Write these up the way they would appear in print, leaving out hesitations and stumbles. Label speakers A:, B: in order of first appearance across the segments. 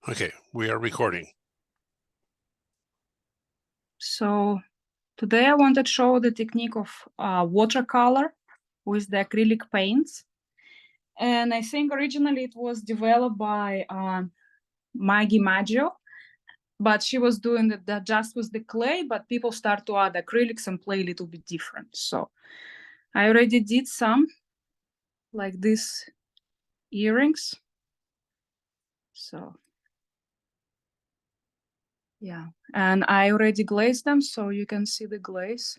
A: Okay, we are recording.
B: So today I wanted to show the technique of watercolor with the acrylic paints. And I think originally it was developed by Maggie Maggio, but she was doing that just with the clay, but people start to add acrylics and play a little bit different. So I already did some, like these earrings. So yeah, and I already glazed them, so you can see the glaze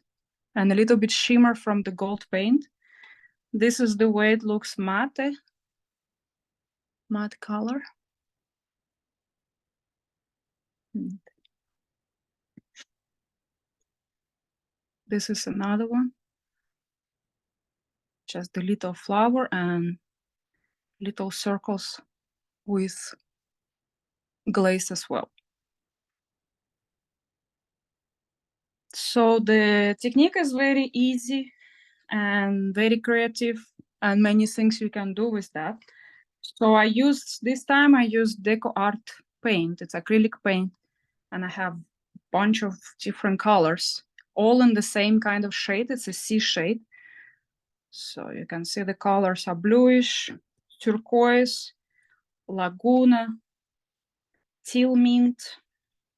B: and a little bit shimmer from the gold paint. This is the way it looks matte color. This is another one. Just the little flower and little circles with glaze as well. So the technique is very easy and very creative, and many things you can do with that. So this time I used Deco Art paint. It's acrylic paint, and I have a bunch of different colors, all in the same kind of shade. It's a C shade. So you can see the colors are bluish, turquoise, Laguna, teal mint,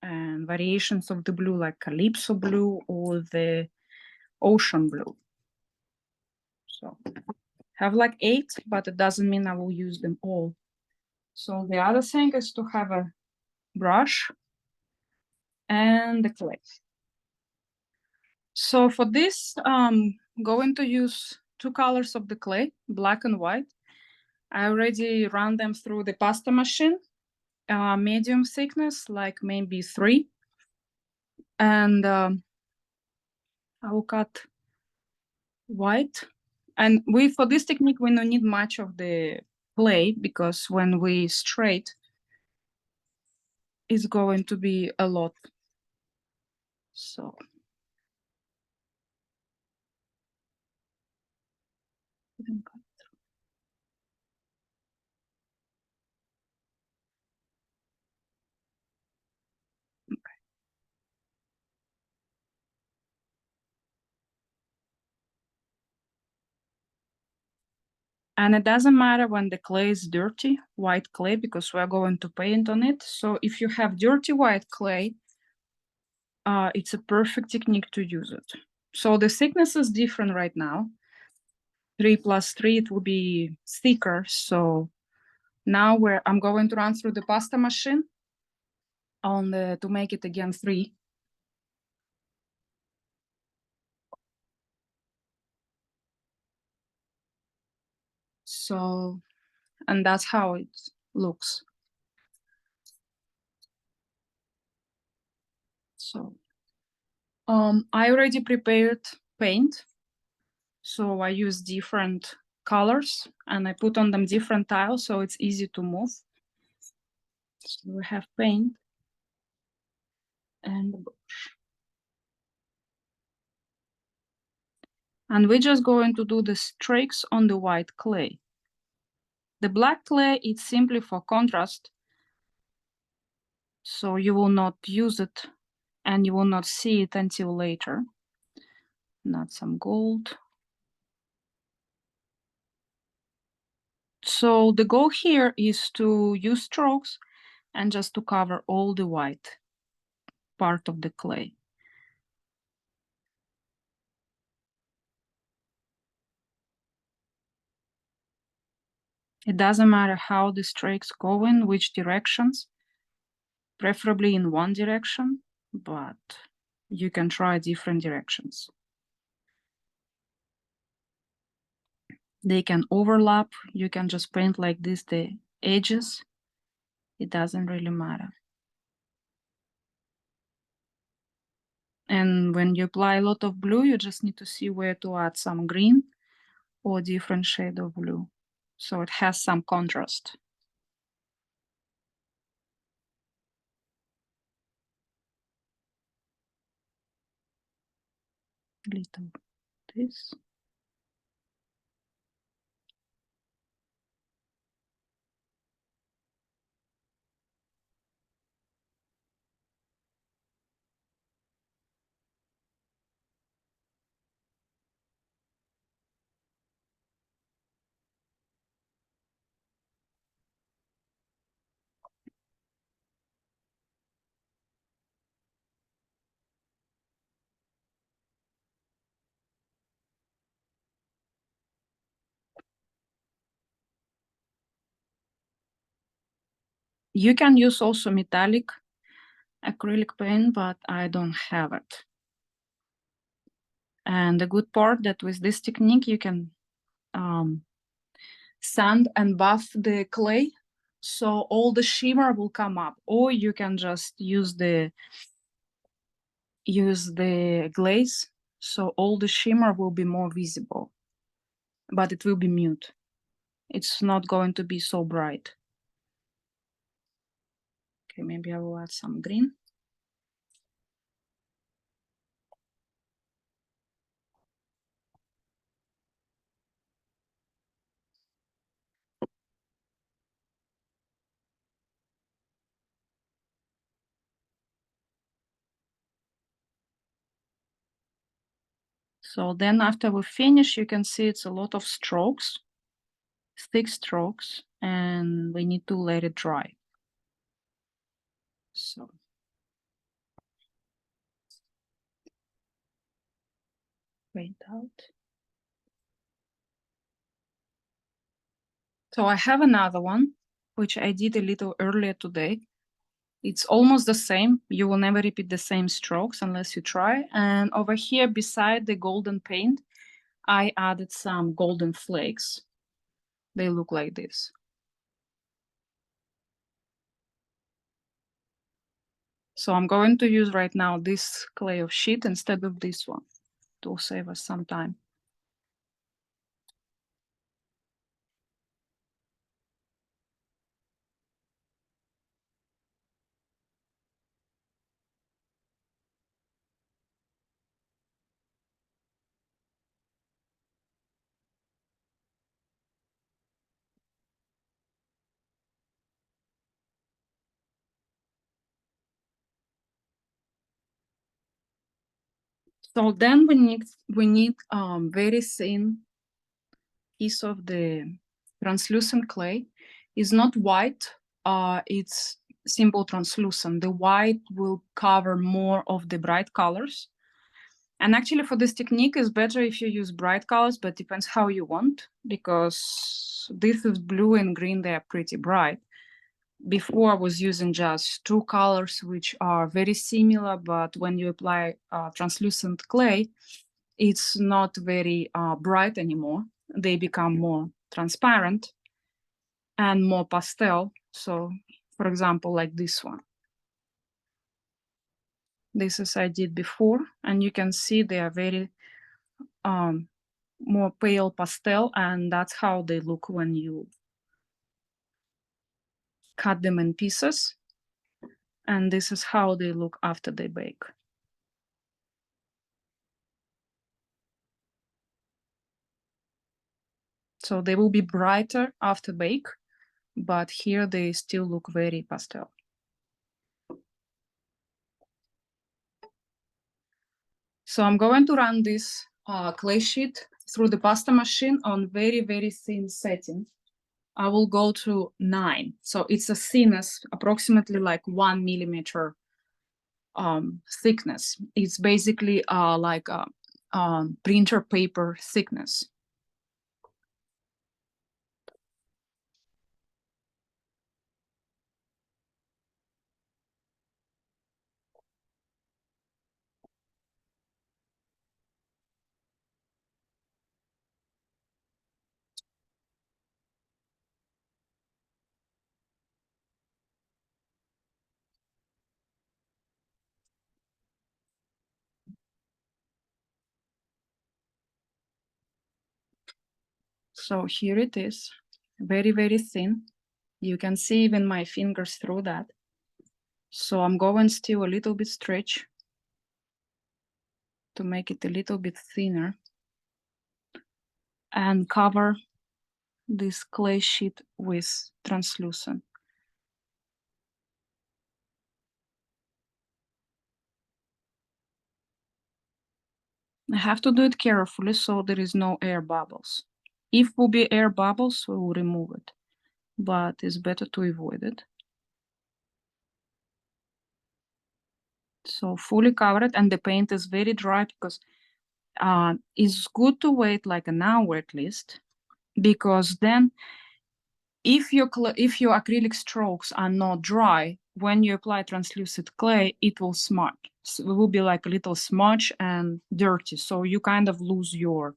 B: and variations of the blue like Calypso blue or the ocean blue. So have like 8, but it doesn't mean I will use them all. So the other thing is to have a brush and the clay. So for this, I'm going to use 2 colors of the clay, black and white. I already ran them through the pasta machine, medium thickness, like maybe 3. And I will cut white. And for this technique, we don't need much of the clay because when we straight, it's going to be a lot. So. And it doesn't matter when the clay is dirty, white clay, because we're going to paint on it. So if you have dirty white clay, it's a perfect technique to use it. So the thickness is different right now. 3 + 3, it will be thicker. So now I'm going to run through the pasta machine to make it again 3. So, and that's how it looks. So, I already prepared paint. So I use different colors and I put on them different tiles so it's easy to move. So we have paint and the brush. And we're just going to do the streaks on the white clay. The black clay is simply for contrast. So you will not use it and you will not see it until later. Not some gold. So the goal here is to use strokes and just to cover all the white part of the clay. It doesn't matter how the strokes go in, which directions, preferably in one direction, but you can try different directions. They can overlap. You can just paint like this, the edges. It doesn't really matter. And when you apply a lot of blue, you just need to see where to add some green or different shade of blue. So it has some contrast. Little this. You can use also metallic acrylic paint, but I don't have it. And the good part that with this technique, you can sand and buff the clay, so all the shimmer will come up, or you can just use the glaze, so all the shimmer will be more visible, but it will be mute. It's not going to be so bright. Okay, maybe I will add some green. So then after we finish, you can see it's a lot of strokes, thick strokes, and we need to let it dry. So wait out. So I have another one, which I did a little earlier today. It's almost the same. You will never repeat the same strokes unless you try. And over here, beside the golden paint, I added some golden flakes. They look like this. So I'm going to use right now this clay of sheet instead of this one to save us some time. So then we need very thin piece of the translucent clay. It's not white, it's simple translucent. The white will cover more of the bright colors. And actually for this technique, it's better if you use bright colors, but depends how you want, because this is blue and green, they are pretty bright. Before I was using just two colors, which are very similar, but when you apply translucent clay, it's not very bright anymore. They become more transparent and more pastel. So for example, like this one. This is I did before, and you can see they are very more pale pastel, and that's how they look when you cut them in pieces. And this is how they look after they bake. So they will be brighter after bake, but here they still look very pastel. So I'm going to run this clay sheet through the pasta machine on very, very thin setting. I will go to 9. So it's a thinness, approximately like 1 millimeter thickness. It's basically like a printer paper thickness. So here it is, very, very thin. You can see even my fingers through that. So I'm going still a little bit stretch to make it a little bit thinner and cover this clay sheet with translucent. I have to do it carefully so there is no air bubbles. If will be air bubbles, we will remove it, but it's better to avoid it. So fully covered, and the paint is very dry, because it's good to wait like an hour at least, because then if your acrylic strokes are not dry, when you apply translucent clay, it will smudge. So it will be like a little smudge and dirty. So you kind of lose your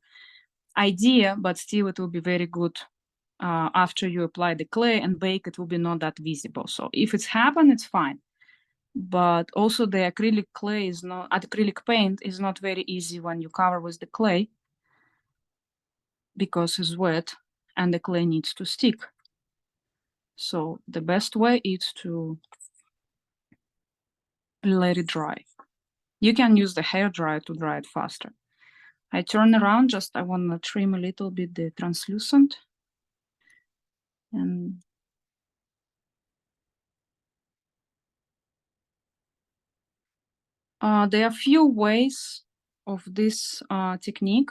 B: idea, but still it will be very good after you apply the clay and bake. It will be not that visible. So if it's happened, it's fine. But also the acrylic paint is not very easy when you cover with the clay because it's wet and the clay needs to stick. So the best way is to let it dry. You can use the hair dryer to dry it faster. I turn around, I want to trim a little bit the translucent. And there are few ways of this technique.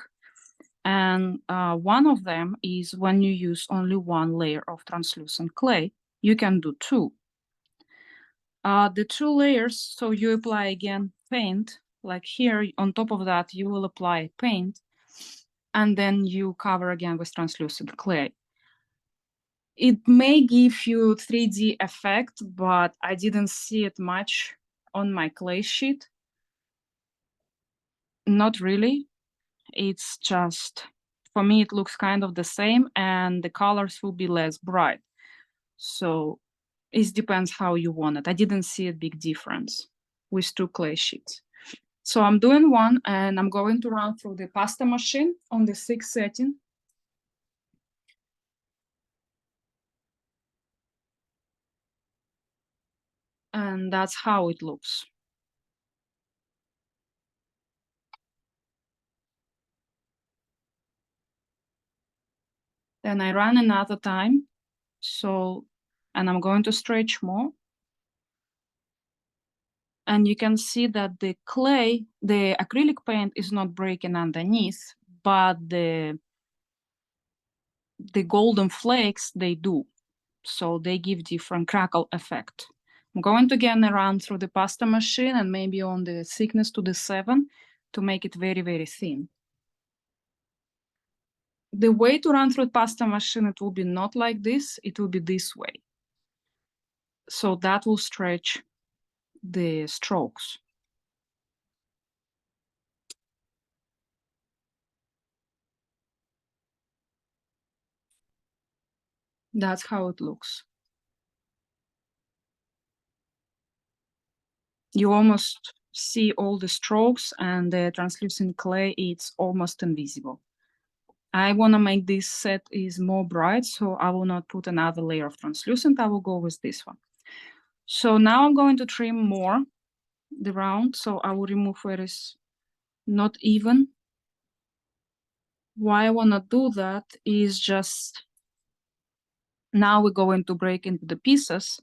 B: And one of them is when you use only one layer of translucent clay, you can do two. The two layers, so you apply again paint, like here on top of that, you will apply paint, and then you cover again with translucent clay. It may give you 3D effect, but I didn't see it much on my clay sheet. Not really. It's just, for me, it looks kind of the same and the colors will be less bright. So it depends how you want it. I didn't see a big difference with two clay sheets. So I'm doing one and I'm going to run through the pasta machine on the 6 setting. And that's how it looks. Then I run another time. So, and I'm going to stretch more. And you can see that the clay, the acrylic paint is not breaking underneath, but the golden flakes, they do. So they give different crackle effect. I'm going to again run through the pasta machine and maybe on the thickness to the 7 to make it very, very thin. The way to run through the pasta machine, it will be not like this, it will be this way. So that will stretch the strokes. That's how it looks. You almost see all the strokes and the translucent clay, it's almost invisible. I want to make this set is more bright, so I will not put another layer of translucent. I will go with this one. So now I'm going to trim more the round, so I will remove where it's not even. Why I want to do that is just now we're going to break into the pieces,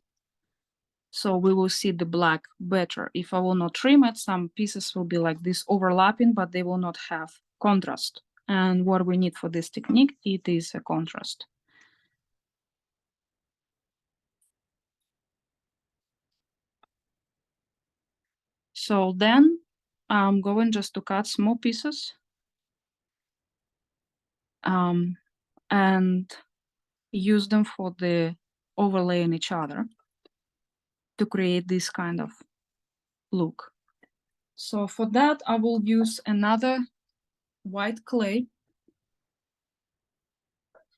B: so we will see the black better. If I will not trim it, some pieces will be like this overlapping, but they will not have contrast. And what we need for this technique, it is a contrast. So then I'm going just to cut small pieces and use them for the overlaying each other to create this kind of look. So for that, I will use another white clay.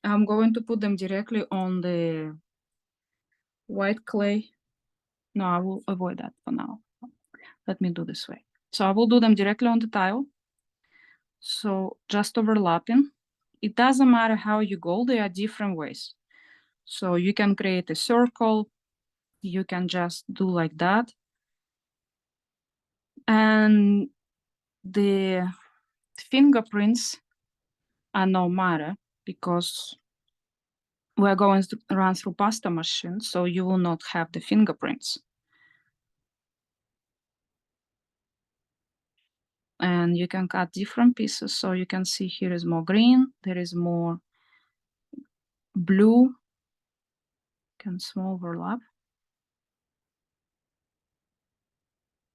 B: I'm going to put them directly on the white clay. No, I will avoid that for now. Let me do this way. So I will do them directly on the tile. So just overlapping. It doesn't matter how you go, there are different ways. So you can create a circle, you can just do like that. And the fingerprints are no matter because we're going to run through pasta machine, so you will not have the fingerprints. And you can cut different pieces. So you can see here is more green, there is more blue, can small overlap.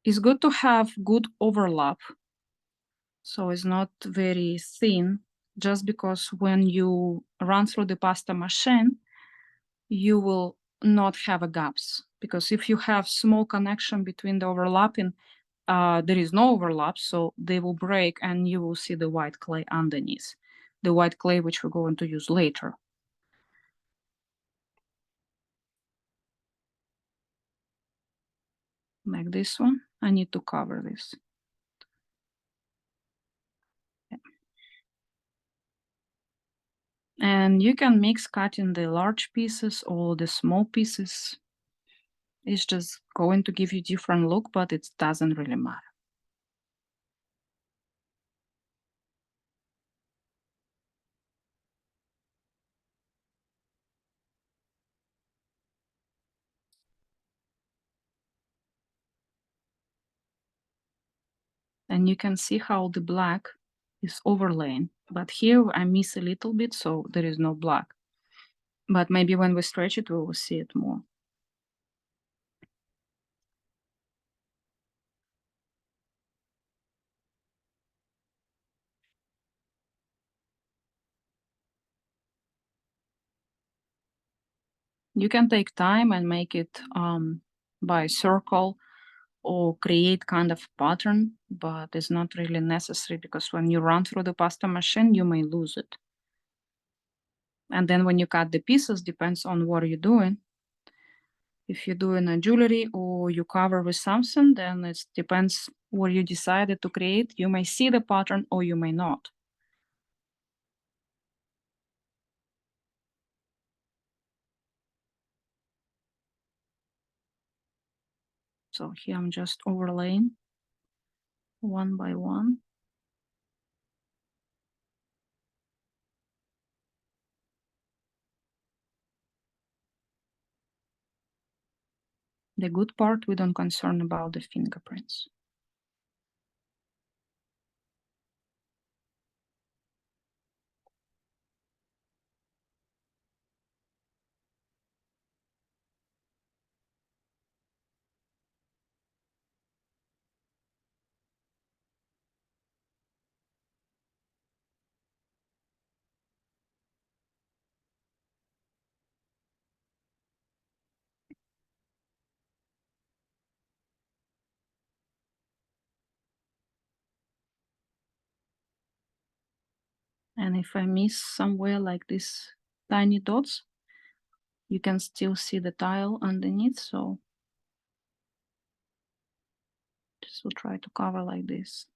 B: It's good to have good overlap. So it's not very thin, just because when you run through the pasta machine, you will not have a gaps, because if you have small connection between the overlapping, there is no overlap, so they will break and you will see the white clay underneath. The white clay which we're going to use later. Like this one, I need to cover this. And you can mix cutting the large pieces or the small pieces. It's just going to give you different look, but it doesn't really matter. And you can see how the black is overlaying, but here I miss a little bit, so there is no black. But maybe when we stretch it, we will see it more. You can take time and make it by circle or create kind of pattern, but it's not really necessary, because when you run through the pasta machine, you may lose it. And then when you cut the pieces, depends on what you're doing. If you're doing a jewelry or you cover with something, then it depends what you decided to create. You may see the pattern or you may not. So here I'm just overlaying one by one. The good part, we don't concern about the fingerprints. And if I miss somewhere like this tiny dots, you can still see the tile underneath. So just will try to cover like this.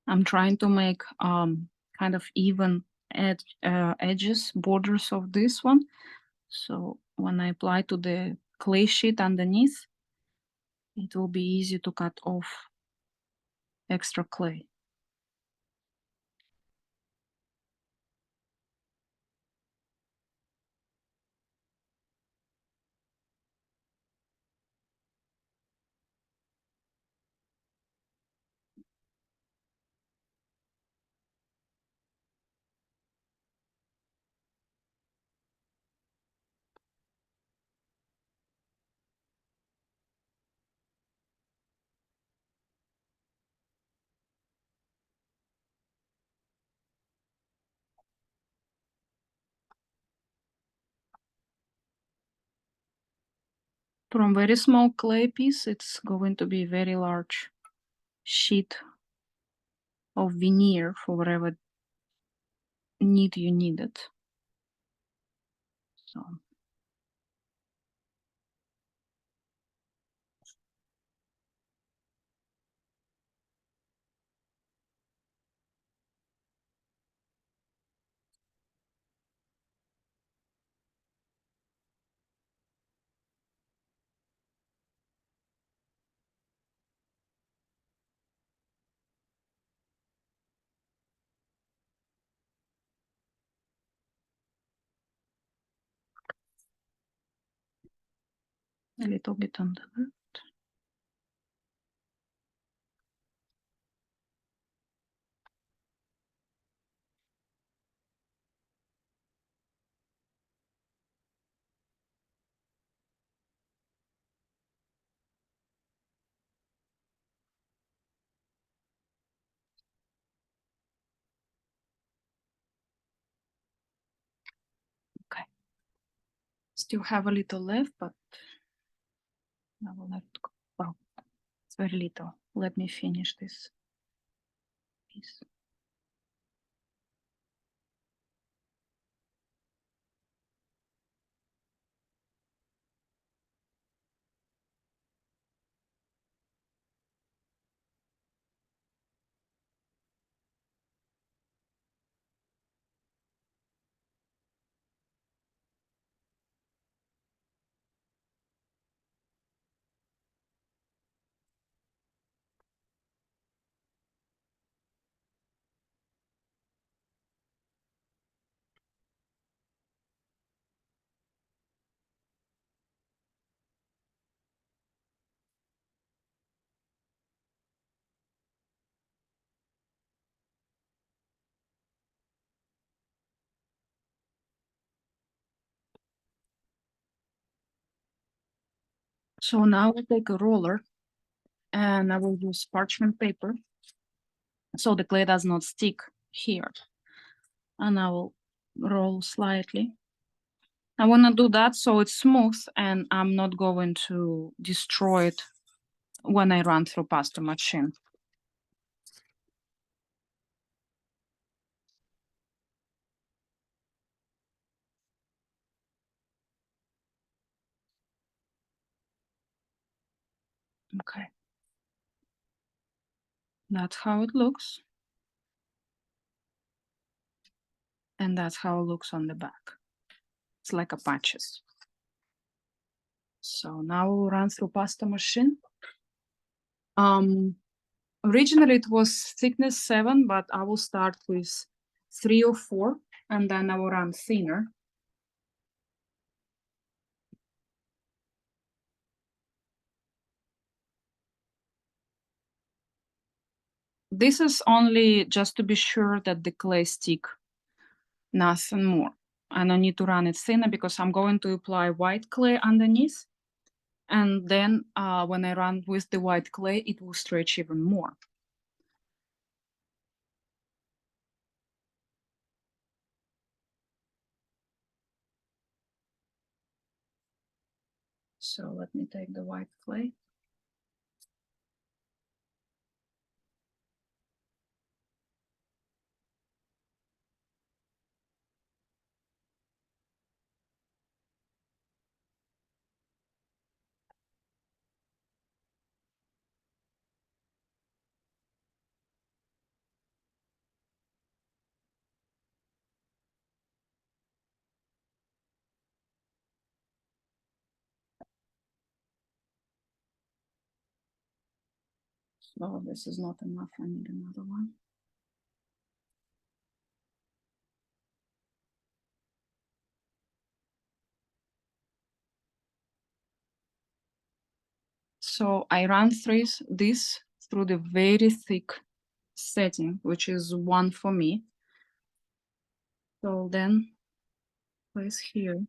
B: I'm trying to make kind of even edges, borders of this one. So when I apply to the clay sheet underneath, it will be easy to cut off extra clay. From very small clay piece, it's going to be very large sheet of veneer for whatever need you need it. So a little bit on the left. Okay. Still have a little left, but I will let it go. Wow, it's very little. Let me finish this piece. So now I'll take a roller and I will use parchment paper so the clay does not stick here. And I will roll slightly. I want to do that so it's smooth and I'm not going to destroy it when I run through pasta machine. Okay. That's how it looks. And that's how it looks on the back. It's like a patches. So now we'll run through pasta machine. Originally it was thickness 7, but I will start with 3 or 4, and then I will run thinner. This is only just to be sure that the clay stick, nothing more. And I need to run it thinner because I'm going to apply white clay underneath. And then when I run with the white clay, it will stretch even more. So let me take the white clay. So this is not enough, I need another one. So I run this through the very thick setting, which is 1 for me. So then place here.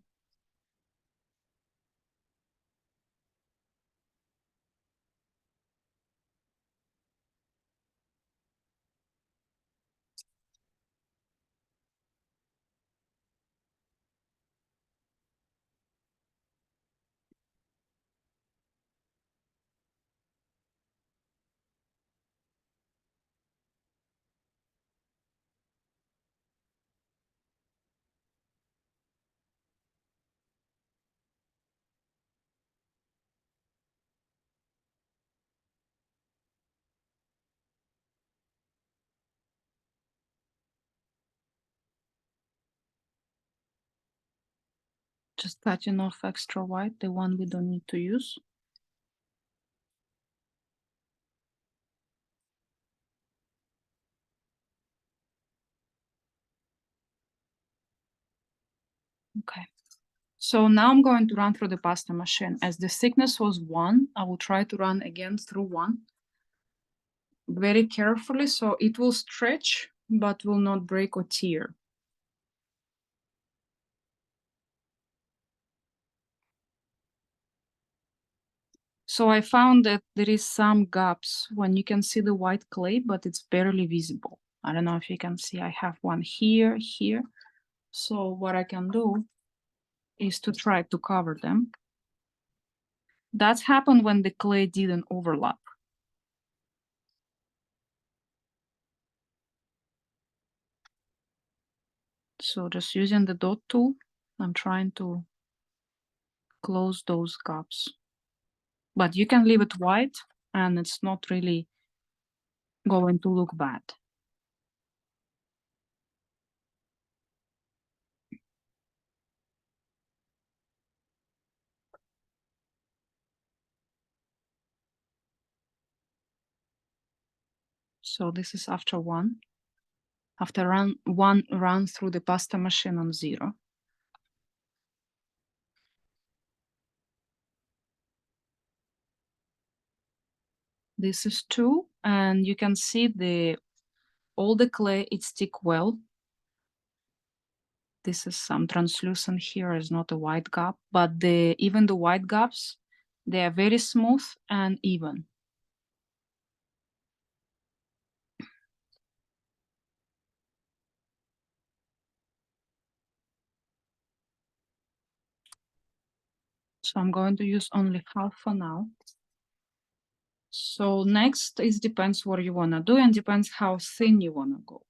B: Just cutting off extra white, the one we don't need to use. Okay. So now I'm going to run through the pasta machine. As the thickness was 1, I will try to run again through 1 very carefully so it will stretch but will not break or tear. So I found that there is some gaps when you can see the white clay, but it's barely visible. I don't know if you can see, I have one here, here. So what I can do is to try to cover them. That's happened when the clay didn't overlap. So just using the dot tool, I'm trying to close those gaps. But you can leave it white and it's not really going to look bad. So this is after 1. After one run through the pasta machine on 0. This is 2, and you can see all the clay, it stick well. This is some translucent here, is not a white gap, but even the white gaps, they are very smooth and even. So I'm going to use only half for now. So next, it depends what you want to do and depends how thin you want to go.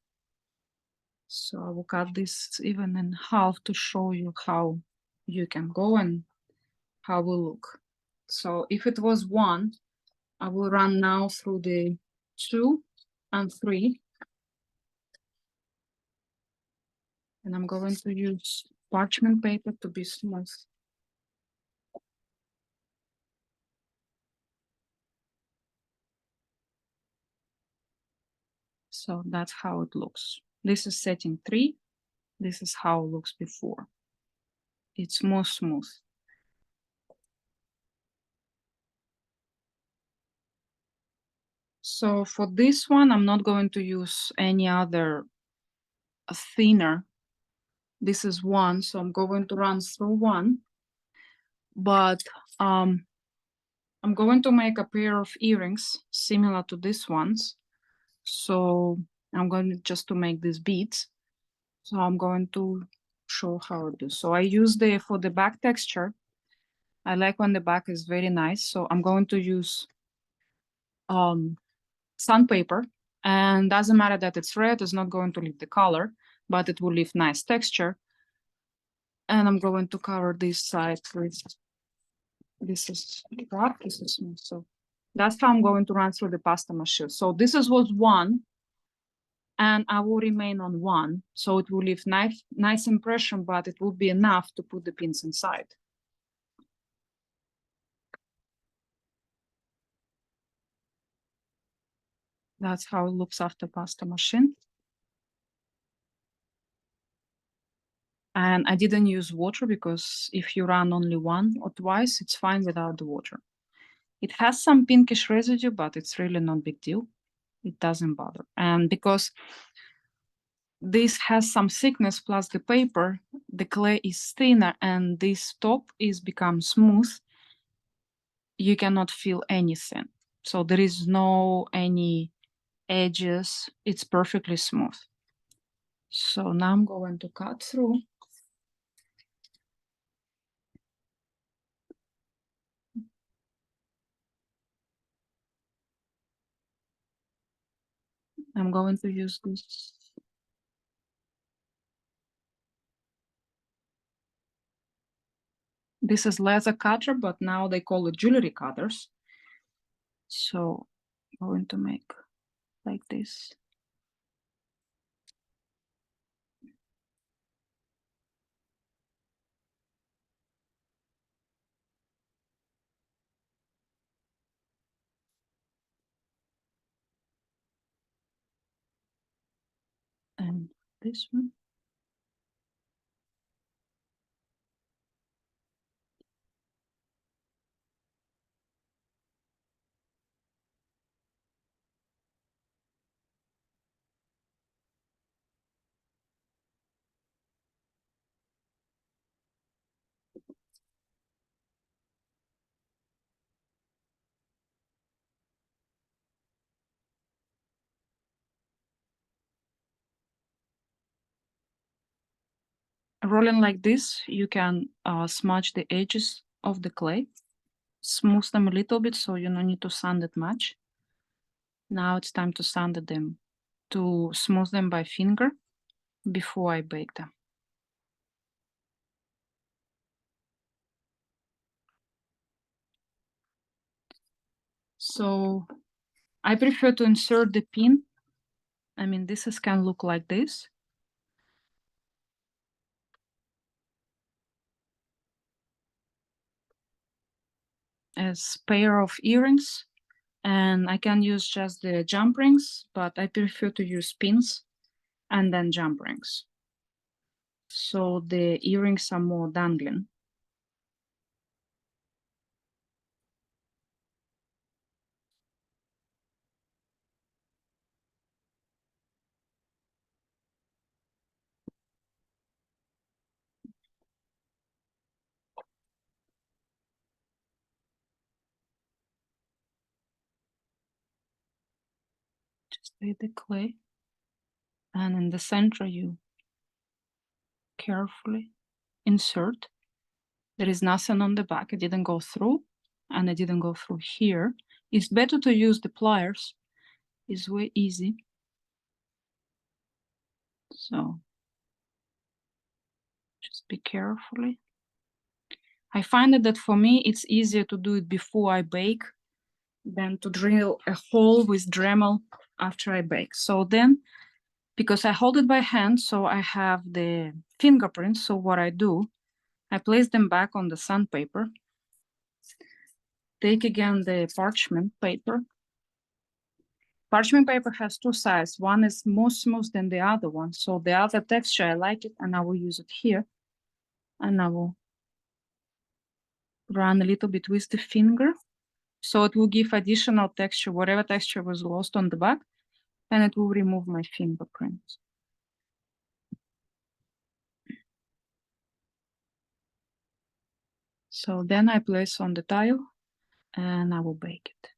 B: So I will cut this even in half to show you how you can go and how it will look. So if it was 1, I will run now through the 2 and 3. And I'm going to use parchment paper to be smooth. So that's how it looks. This is setting 3. This is how it looks before. It's more smooth. So for this one, I'm not going to use any other thinner. This is 1, so I'm going to run through 1. But I'm going to make a pair of earrings similar to these ones. So I'm going just to make these beads. So I'm going to show how to do. So I use for the back texture. I like when the back is very nice. So I'm going to use sandpaper, and doesn't matter that it's red, it's not going to leave the color, but it will leave nice texture. And I'm going to cover this side with, this is dark, this is smooth. So that's how I'm going to run through the pasta machine. So this was 1, and I will remain on 1. So it will leave nice impression, but it will be enough to put the pins inside. That's how it looks after pasta machine. And I didn't use water because if you run only 1 or twice, it's fine without the water. It has some pinkish residue, but it's really not big deal. It doesn't bother. And because this has some thickness plus the paper, the clay is thinner and this top is become smooth, you cannot feel anything. So there is no any edges. It's perfectly smooth. So now I'm going to cut through. I'm going to use this. This is laser cutter, but now they call it jewelry cutters. So I'm going to make like this. this one. Rolling like this, you can smudge the edges of the clay, smooth them a little bit so you don't need to sand it much. Now it's time to sand them, to smooth them by finger before I bake them. So I prefer to insert the pin. I mean, this can look like this. As pair of earrings, and I can use just the jump rings, but I prefer to use pins and then jump rings. So the earrings are more dangling. Just lay the clay, and in the center you carefully insert. There is nothing on the back, it didn't go through, and it didn't go through here. It's better to use the pliers, it's way easy. So just be carefully. I find that for me it's easier to do it before I bake than to drill a hole with Dremel after I bake. So then, because I hold it by hand, so I have the fingerprints, so what I do, I place them back on the sandpaper, take again the parchment paper. Parchment paper has two sides. One is more smooth than the other one. So the other texture, I like it, and I will use it here. And I will run a little bit with the finger. So it will give additional texture, whatever texture was lost on the back, and it will remove my fingerprints. So then I place on the tile, and I will bake it.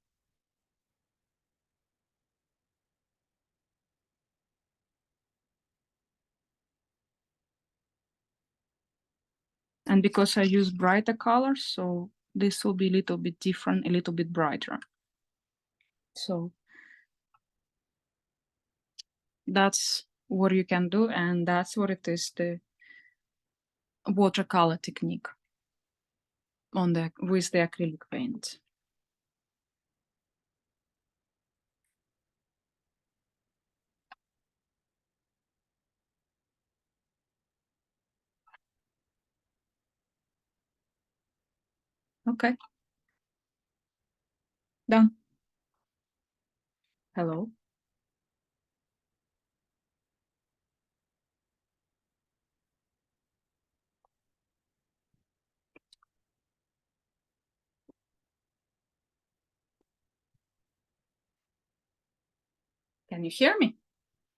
B: And because I use brighter colors, so this will be a little bit different, a little bit brighter. So that's what you can do, and that's what it is, the watercolor technique on the with the acrylic paint. Okay, done. Hello. Can you hear me?